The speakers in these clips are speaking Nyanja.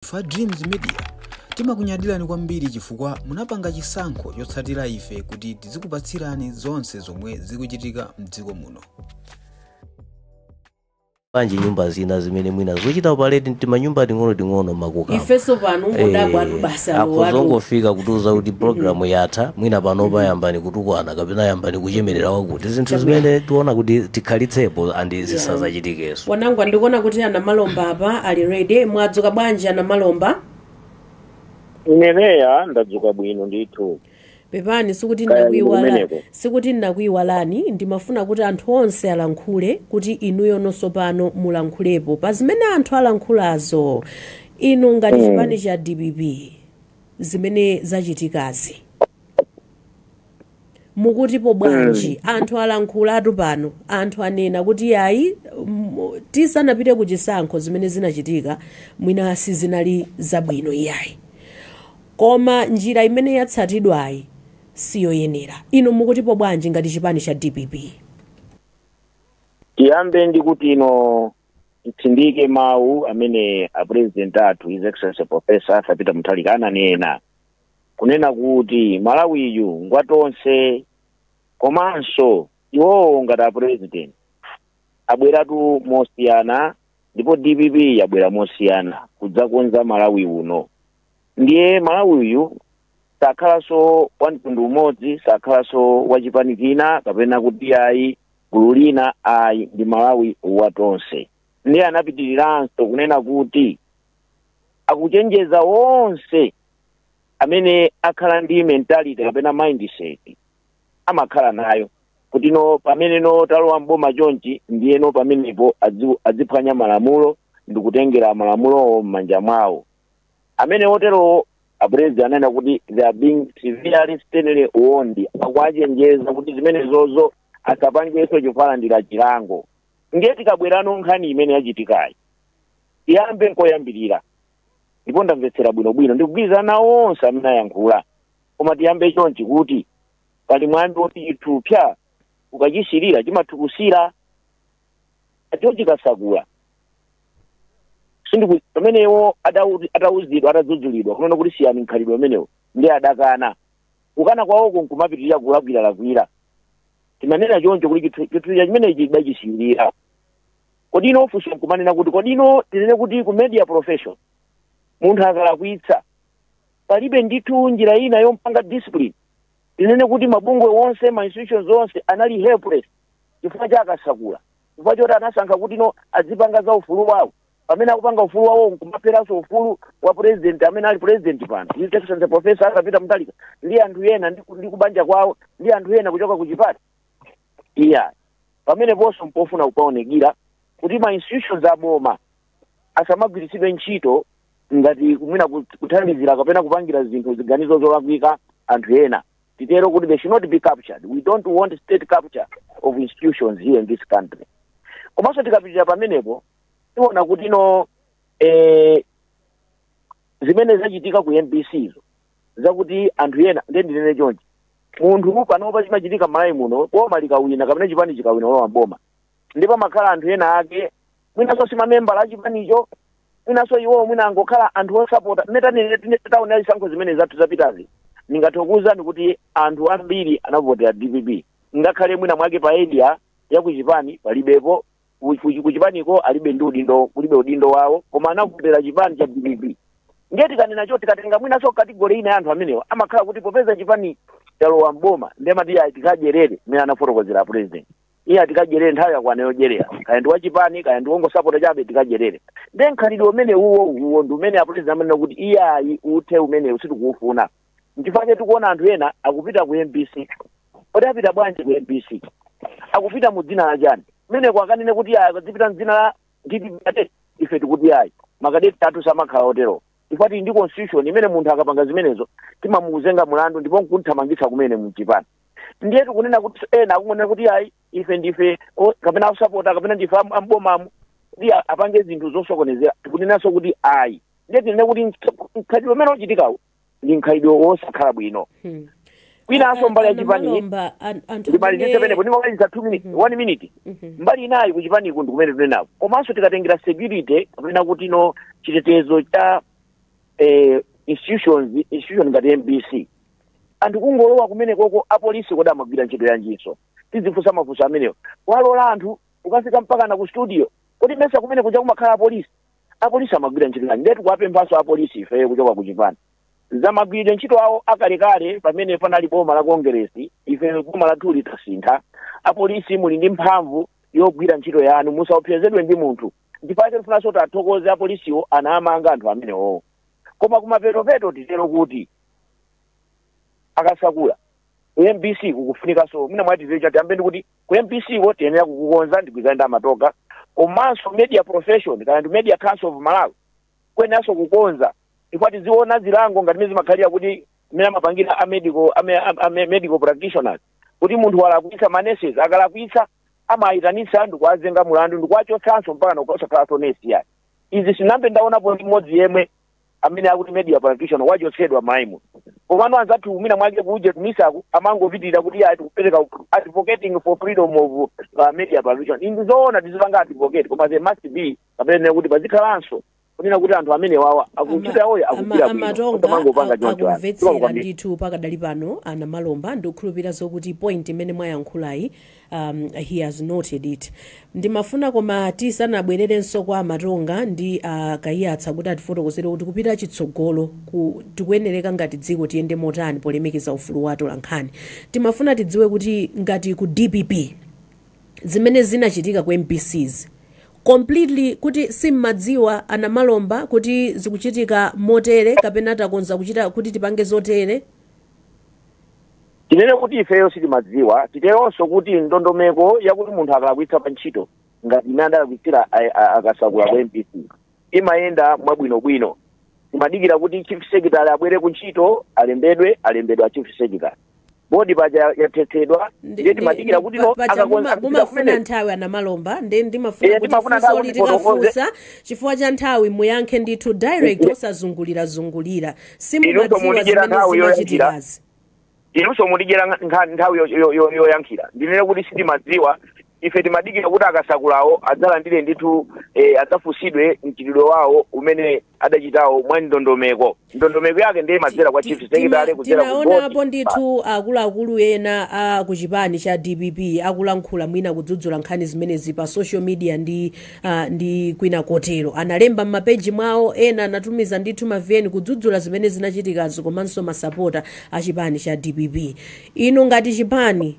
Fa Dreams Media timakunyadilani kwambiri chifukwa munapanga chisankho chotsatira ife kuti tizikupatsirani zonse zomwe zikuchitika mdziko muno. Panji nyumba zina zimene mwina zochita paleti ntima nyumba ting'ono makuka. Ifeso pano ngodabwa basa lo watu. Akuzongofika kutuza kuti programu yatha mwina pano payambani kutukwana kapena yambani kuchemerera wakuti zinthu zimene tuona kuti tikhalitsepo andi zisazachitikeso. Wanangu ndikuona kuti ana Malomba apa ali ready. Mwadzuka bwanji ana Malomba? Ineneya ndadzuka bwino ndithu. Pepani sikuti ndakuyiwalani ndimafuna kuti anthu onse alankhule kuti inuyo nonso pano mulankhulepo pa zimene anthu alankhulazo inu ngati chipani cha DPP zimene zachitikazi mukutipo bwanji anthu alankhulatu pano anthu anena kuti yayi tisanapite ku chisankho zimene zinachitika mwina sizinali zabwino yayi koma njira imene yatsatidwayi siyo yenera. Ino mukutipo bwanji ngati chipani cha DPP? Tiyambe ndikuti ino titsindike mawu amene a president athu His Excellency Professor Peter Mutharika ananena kunena kuti Malawiyu ngwatonse komanso iwowo ngati a president abweratu mosiyana ndipo DPP yabwera mosiyana kudzakonza Malawi uno. Ndiye Malawiyu sakhalaso wamtundu umodzi, sakhalaso wachipani china kapena kuti ayi gulu lina ayi ndi Malawi watonse. Ndiye anapitiriranso kunena kuti akuchenjeza wonse amene akhala ndi mentality kapena mindset amakhala nayo kuti no pamene no talowa mboma chonchi ndiye no pamenepo adziphwanya malamulo ndi kutengera malamulo m'manja mwawo. Amene otero abrezi anena kuti they are being severely sternly warned akwachenjeza kuti zimene zozo asapangeso chofalandira chilango. Ndiye tikabwerano nkhani imene yachitikayi iyambe nkoyambirira ndipo ndamvetsera bwinobwino ndikugwirizana onse amene ayankhula koma tiyambe chonchi kuti pali mwambi woti chithupsa ukachisirira chimathukusira acho chikasakula sindiku pamenewo atawuzidwa atadzudzulidwa kunena kuti siyani nkhalidwe amenewo ndiye adakana kukana kwawo kunkumapitirira kulakwira timanena choncho kuti chithupsa chimene chidachisirira. Kodi ino ofuso nkumanena kuti kodi ino tinene kuti ku media profession munthu akalakwitsa palibe ndithu njira ina yompanga discipline. Tinene kuti mabungwe wonse ma institutions onse anali helpless chifukwa chakasakula chifukwa choti anasankha kuti no adzipanga za ufulu wawo pamene akupanga ufulu wawo nkumaperanso ufulu wa president amene ali president pano His Excellency Professor Peter Mutharika ndi anthu ena ndi kubanja kwawo ndi anthu ena kuchoka ku chipani iya pamene ponso mpofuna kupaonekira kuti ma institutions aboma asamagwiritsidwe ntchito ngati kumwina kuthandizira kapena kupangira zinthu ziganizo zolakwika anthu ena. Titero kuti they should not be captured. We don't want state capture of institutions here in this country. Komanso tikapitira pamenepo tiona kuti no zimene zachitika ku MBC izo zakuti anthu ena ndendinene chonchi munthu panopa chimachitika Malawi muno boma likawina kapena chipani chikawina wa boma ndipo makhala anthu ena ake mwinaso si mamemba la chipanicho mwinaso iwo mwina angokhala anthu osapota taona zisankho zimene zathu zapitazi ningathokoza kuti anthu ambiri anavotera DPP ngakhale mwina mwake pa area ya kuchipani palibepo kuchipaniko alibe kulibe udindo wawo koma anavotera chipani cha DPP. Ngeti kanena cho tikatenga mwina so category ina anthu amenewa amakhala kuti popeza chipani chalowa mboma ndema ndiye atikajerere mwina anafotokozera president iye atikajerere nthawi yakwana yojerera kaya ndi wachipani kaya ndi wongo support chabe tikajerere then khalidwe umene uwo ndi umene president amenena kuti iye ayi uthe umene usitikuufuna. Nchifanye tikuona anthu ena akupita ku MBC odi apita bwanji ku MBC akupita mu dzina la chani mene kwakanene kuti akazipita mdzina la DPP ife tikuti ayi makadeti athu samakhala otero ifati ndi constitution imene munthu akapanga zimenezo timamuzenga mulandu ndipo nkuthamangitsa kumene mchipani. Ndiye tikunena kuti ena akunena kuti ayi ife ndife kapena supporta kapena ndife ambomamu ndi apange zinthu zosokonezera tikunenaso kuti ayi ndiye tinene kuti nkhalidwe umene uchitikawo ndi nkhalidwe wosakhala bwino. Kwinaso mbali ya chipani ndimalizise penepo ndimaliza 2 minutes 1 minute mbali inayi kuchipani kundu kumene tunenapo komanso tikatengera security kapena kuti no chitetezo cha institution ngati MBC anthu kungolowa kumene koko apolisi kodi amagwira ntchito yanjinso tizifunsa mafunso amenewo walola anthu ukafika mpaka na ku studio kodi mesa kumene kuja kumakhala apolisi amagwira ntchito yanji ndetu kuwapemphanso apolisi ife kuchoka ku chipani zamagwirire ntchito awo akalekale pamene panali boma la kongeresi ife boma lathu litasintha apolisi muli ndi mphamvu yogwira ntchito yanu musaopsezedwe ndi munthu ndipake tifunanso tathokoze apolisiwo anamanga anthu amenewo koma kumapeto titero kuti akasakula ku MBC kukufunikanso mina mwati chati ambeni kuti ku MBC ko tiyenera kukukonza ndikuzaenda amatoka komanso media profession kana ndi media council of Malawi kwenaso kukonza ikwati ziona zilango ngati mezi makhalira kuti mina mapangira medical practitioners kuti munthu walakwitsa maneses akalakwitsa amayitanitsa ndikuwazenga mulandu ndikuwachotsanso mpaka nokusakhala nesi yake izi sinambe ndaonapo ndi mmodzi yemwe amene akuti media practitioner wachotsedwa maimu komano anzathu mina mwake kuje kumisaku amangopitirira kuti ati kupereka advocating for freedom of media practitioner indi zoona tizipanga advocate koma there must be kapena kuti pazikhalanso kunena kuti anthu amene wawa akuchita oyo akugwira akumvetsera ndithu pakadali pano ana Malomba ndikukhulupirira zokuti point imene mwayankhulayi he has noted it ndimafuna koma tisanabwererenso kwa Matonga ndi Kayatsa kuti atifotokozere kuti kupita chitsogolo tikuyenereka ngati dziko tiyende motani polemekeza ufulu wa atolankhani timafuna tidziwe kuti ngati ku DPP zimene zinachitika ku MPCs completely kuti simmadziwa ana Malomba kuti zikuchitika motere kapena takonza kuchita kuti tipange zotere tinene kuti ifeyo sitimadziwa titeronso kuti ndondomeko yakuti munthu akalakwitsa pa ntchito ngati imene adalakwitsira akasakula ku MPC imayenda mwabwinobwino timadikira kuti chief secretary abwere ku ntchito alembedwa chief secretary bodi paja yatetedwa ndiye timadikira kuti no mumafuna nthawi ana Malomba ndimafuna kuti funso litikafunsa chifukwa cha nthawi muyankhe ndithu direct osazungulira simumadziwa zimene zimachitikazi inunso mulijera nthawi yoyankhira ndinene kuti sitimadziwa ife timadikira kuti akasakulawo adzalandire ndithu adzafusidwe mchitidwe wawo umene adachitawo mwa ndondomeko yake ndiye madzera kwa chief secretary kudzera ku tinaonapo ndithu akuluakulu ena ku chipani cha DPP akulankhula mwina kudzudzula nkhani zimenezi pa social media ndi kwina kotero analemba m'mapeji mwawo ena anatumiza ndithu maveni kudzudzula zimene zinachitikazo komanso masapota a chipani cha DPP inu ngati chipani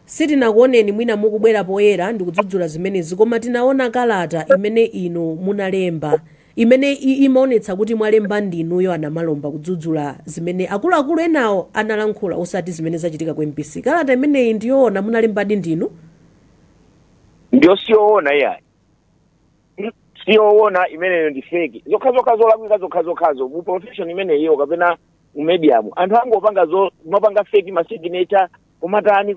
sitinakuoneni mwina mukubwera poyera ndikudzudzula zimenezi koma tinaona kalata imene inu munalemba imene imaonetsa kuti mwalemba ndinuyo ana Malomba kudzudzula zimene akuluakulu enawo analankhula osati zimene zachitika ku MPC kalata imeneyi ndiyoona munalembadi ndinu ndiyo siyoona yayi siyoona imeneyo ndi fake zokhazo mu profession imeneyo kapena mu medium anthu angopanga mapanga fake ma signature kumatani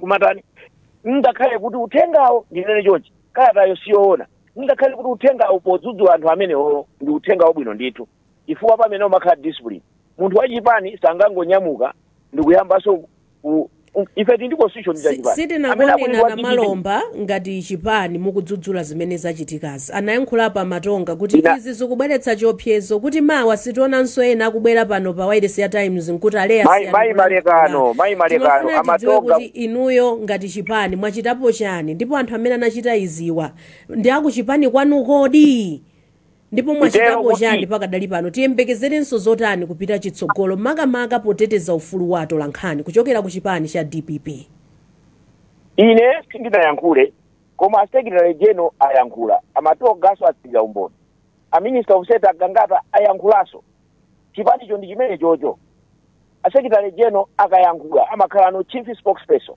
ngakhale kuti uthengawo ndinene chonchi kalatayo siyoona ngakhale kuti uthengawo podzudzula anthu amenewo ndi uthenga wabwino ndithu chifukwa pamene umakhala discipline munthu wachipani sangangonyamuka ndikuyambanso ife ndi constitution ya chipani sitinakuonena ana Malomba ngati chipani mukudzudzula zimene zachitikazi anayankhula pa Matonga kuti izi zikubweretsa chiopsezo kuti mawa sitionanso ena akubwera pano pa Wireless ya Times nkuti aleya mayi malekano Amatonga kuti inuyo ngati chipani mwachitapo chani ndipo anthu amene anachita iziwa ndi akuchipani kwanu kodi ndipo mwachitapo chani pakadali pano tiyembekezerenso zotani kupita chitsogolo makamaka poteteza ufulu wa atolankhani kuchokera ku chipani cha DPP ine sindinayankhule koma secretary general ayankhula Amatongaso atsiga umboni minister of state agangata ayankhulanso chipanicho ndi chimene chocho secretary general akayankhula amakhala no chief spokesperson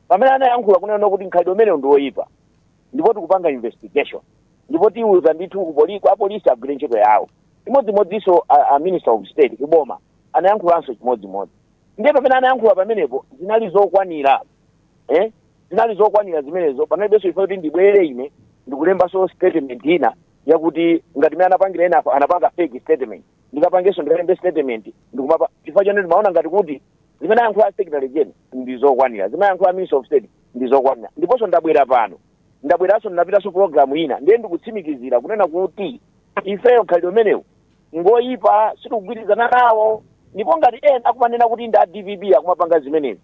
pamene anayankhula kunena kuti nkhalidwe umene ndi woyipa ndipo tikupanga investigation ndipo tiuza ndithu apolisi agwire ntchito yawo imodzimodzinso a minister of state kuboma anayankhulanso chimodzimodzi ndiye pamene anayankhula pamenepo zinali zokwanira zimenezo panalibenso ife kuti ndibwere ine ndikulembanso statement ina yakuti ngati mene anapangira ena anapanga fake statement ndikapangenso ndikalembe statement ndikumapa chifukwa chonde timaona ngati kuti zimene ayankhula secretary general ndi zokwanira zimene ayankhula minister of state ndi zokwanira ndiponso ndabwera pano ndabweranso ndinapitanso programu ina ndiye ndikutsimikizira kunena kuti ifeyo khalidwe umenewu ngoyipa sitikugwirizana nawo ndipo ngati ena akumanena kuti ndi a DPP akumapanga zimenezi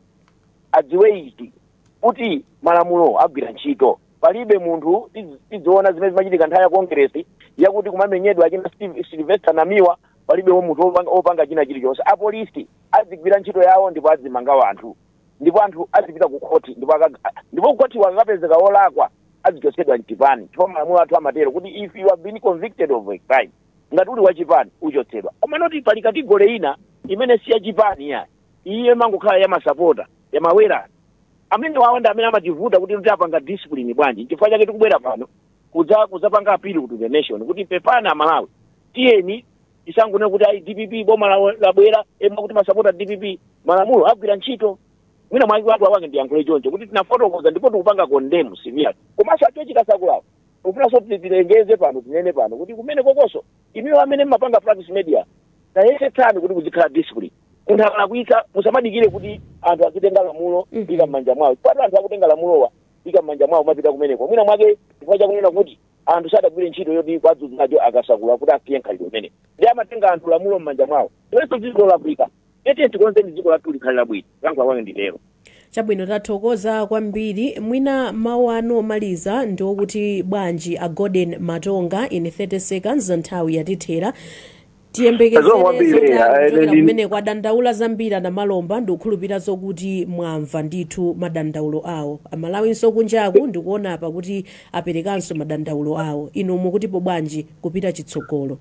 adziwe ichi kuti malamulo agwira ntchito palibe munthu tidziona zimene zimachitika nthawi ya kongresi yakuti kumamenyedwa achina Sylvester Namiwa palibewo munthu opanga china chilichonse apolisi azigwira ntchito yawo ndipo azimanga anthu ndipo anthu azipita ku khoti ndipo khoti wakapezeka olakwa azichotsedwa mchipani ndipo malamulo athu amatero kuti if you have been convicted of a crime ngati uli wachipani uchotsedwa koma noti pali kategori ina imene si yachipani ya iye mangokhala ya masapota ya mawera amene wawanda amene amativuta kuti apanga discipline bwanji chifukwa chake tikubwera pano kudzapanga apili kuti the nation kuti pepana Malawi tiyeni isangone kuti ai DPP boma labwera ema kuti masapota DPP malamulo agwira ntchito mwina mwaki watu awange ndiyankhule choncho kuti tinafotokoza ndipo tikupanga condemn severe komanso achochita sakulawo ufuna so tilengeze pano tinene pano kuti kumene kokoso imiwo amene mmapanga practice media tayesetsani kuti kuzikhala discipline munthu akalakwitsa musamadikire kuti anthu azitenga lamulo ika m'manja mwawo patu anthu akutenga lamulowa ika m'manja mwawo mapita kumeneko mwina mwake chifukwa chakunena kuti anthu sadagwire ntchito yoti kwadzudzacho akasakula kuti asiye nkhalidwe umene ndi amatenga anthu lamulo m'manja mwawo iwenso dziko la Africa ete tikonzeni dziko lathu likhalira bwino yankho wange nditero chabwino tathokoza kwambiri mwina mawu anu omaliza ndiokuti bwanji a Gordon Matonga in 30 seconds nthawi yatithera tiyembekezere kumene kwadandaula zambiri na malomba ndikukhulupirira zokuti mwamva ndithu madandaulo awo amalawinso kunjaku ndikuona apa kuti aperekanso madandaulo awo inu mukutipo bwanji kupita chitsogolo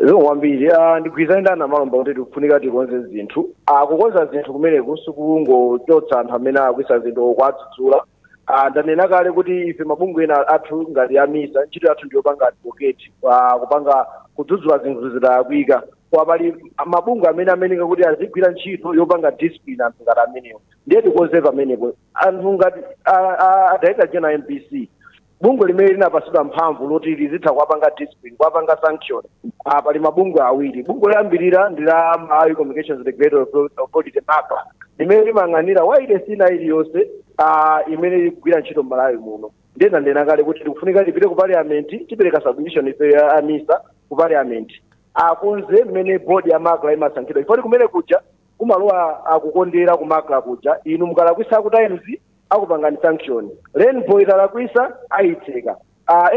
zomwambiri ndigwirizana na malomba kuti tikufunika tikonze zinthu kukonza zinthu kumene kusungungochotsa anthu amene akwisa zinthu okwadzudzula ndanena kale kuti ife mabungwe ena athu ngati amisa ntchito yathu ndiyopanga advocate kupanga kudzudzula zinthu zidalakwika kwa pali mabungwe amene kuti azigwira ntchito yopanga discipline anthu ngati amenewo ndiye tikonze pamenepo anthu ngati adaita jena MPC bungwe limene linapasidwa mphamvu loti lizitha kuwapanga discipline kuwapanga sanction pali mabungwe awiri bungwe loyambirira ndi la Malawi Communications Regulatory Authority MACRA limene limang'anira waile sina iliyonse imene ligwira ntchito m'Malawi muno ndiye ndanena kale kuti tikufunika tipite ku parliament tipereka submission ife ya amisa ku parliament akonze mmene board ya MACRA imasankhidwa ifoti kumene kuja kumalowa akukondera ku MACRA kuja inu mukalakwisa kutayinuzi akupangani sanction Rainbow italakwisa ayitseka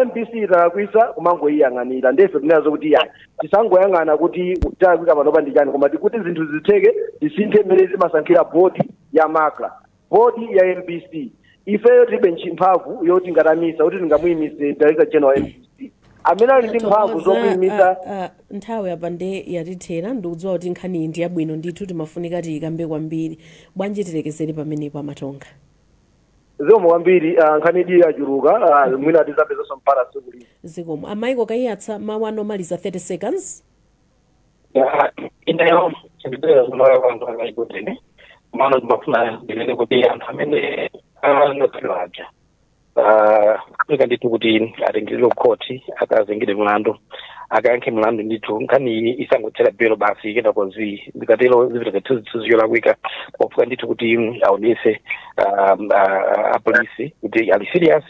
MPC italakwisa kumangoyiyang'anira ndefe tinazo kuti yani tisangoyang'ana kuti takwika panopa ndi chani koma tikuti zinthu zitheke tisinthe mmene zimasankhira board ya MACRA board ya MPC ifeyo tilibe mphamvu yoti ngatamisa kuti tingamuyimise director general MPC amene ali ndi mphamvu zokuyimisa nthawi yapande yatithera ndikudziwa kuti nkhani ndi yabwino ndithu timafunika tiyikambe kwambiri bwanji tilekezere pamenepo Amatonga zomwe kwambiri nkhani idi yachuluka mwina tizapezanso mpata sikuli zikomo amaiko kaiyatsa mawu anomaliza 30 seconds inayo chindidera kunoya kwantu akaikotene mano timafuna ndilele kuti anthu amene anokhaliraja kuika ndithu kuti atengedwe kukhoti akazengedwe mlandu akayankhe mlandu ndithu nkhani isangothera belo basi ikendako zikatero ziyolakwika kwafuka ndithu kuti aonese apolisi kuti ali serious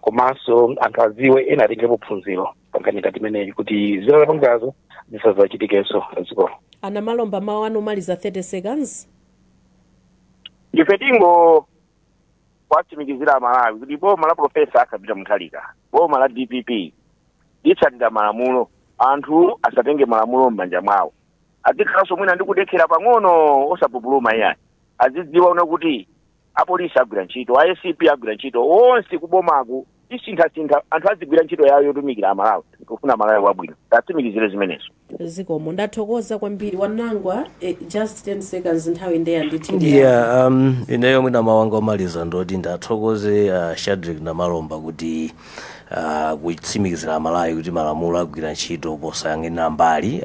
komanso anthu aziwe ena atengepo phunziro pankhani ngati imeneyi kuti zilalapangazo zisazachitikenso ziko ana malomba mawu anomaliza 30 seconds ife tingo kwatsimikizira Malawi kuti boma la Profesa akapita muthalika boma la DPP litsatira malamulo anthu asatenge malamulo m'manja mwawo azikhalanso mwina ndi kudekhera pang'ono osapupuluma iyani azidziwa una kuti apolisi agwira ntchito ACP agwira ntchito onse kubomaku isintha anthu azigwira ntchito yawo yotumikira Amalawi kufuna Malawi wabwino tatsimikizire zimenezo zikomo ndathokoza kwambiri wanangwa just 10 seconds nthawi ndeya ndithira ineyo mwina mawanga omaliza ndoti ndathokoze Shadrack na Malomba kuti kutsimikizira Malawi kuti malamulo agwira ntchito posayang'anira mbali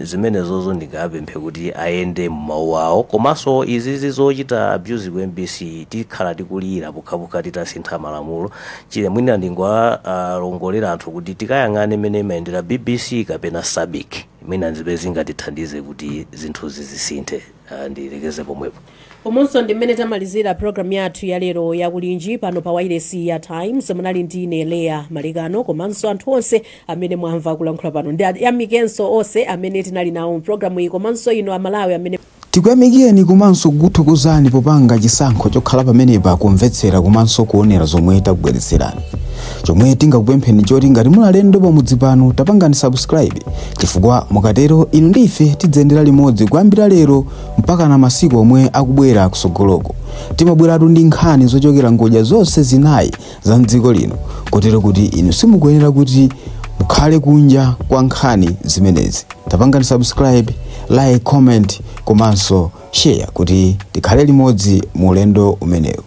zimenezozo ndingapemphe kuti ayende m'mawu awo komanso izizi zochita abuse ku MBC tikhala tikulira pokhapokha titasintha malamulo chile mwina ndingwalongolera anthu kuti tikayang'ane mmene imayendera BBC kapena SABIC mina nzibe zingatithandize kuti zinthu zisinthe. Ndilekeze pomwepo. Komanso ndi mmene tamalizira program yathu ya lero yakulinji pano pa Wailesi ya Times. Munali ndine Lea Malikano, komanso anthu onse amene mwamva kulankhula pano ndi yamikenso onse amene tinali nawo programu iyi, komanso ino amalawi amene tikuyamikeni komanso kuthokozani popanga chisankho chokhala pamenepa kumvetsera komanso kuonera zomwe takubweretserani. Chomwe tingakupempheni choti ngati mulalendo pamudzi pano tapangani subscribe, chifukwa mukatero inu ndife tidzendera limodzi kuyambira lero mpaka na masiku omwe akubwera kusogoloko. Timabweratu ndi nkhani zochokera ngodya zonse zinayi za mdziko lino, kotero kuti inu simukuyenera kuti mukhale kunja kwa nkhani zimenezi. Tapangani subscribe, like, comment komanso share kuti tikhale limodzi mu ulendo umenewu.